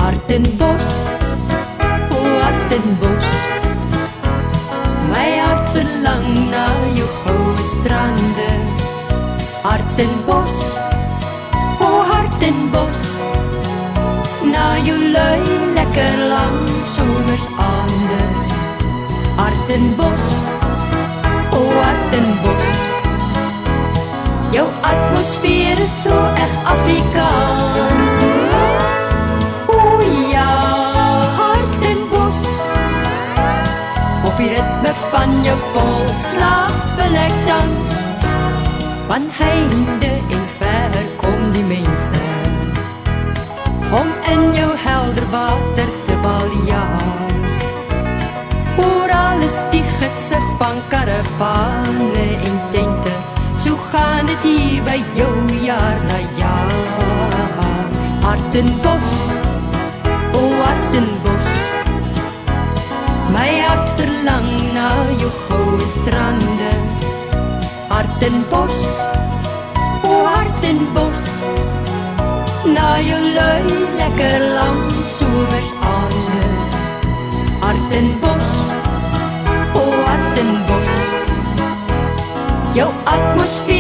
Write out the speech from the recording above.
Hartenbos, o Hartenbos, my hart verlang na jou goue strande. Hartenbos, o Hartenbos, na jou lui lekker lang somersaande. Hartenbos, o Hartenbos, jou atmosfeer is so echt Afrikaans. O ja, Hartenbos, op die ritme van jou polsslag wil ek dans. Van heinde en ver kom die mense om in jou helder water te baljaar. Oral is die gesig van karavane en tente, so gaan het hier by jou jaar na jaar. Hartenbos, o Hartenbos, my hart verlang na jou goue strande. Hartenbos, o Hartenbos, na jou lui lekker lang somersaande. Hartenbos, o Hartenbos, jou atmosfeer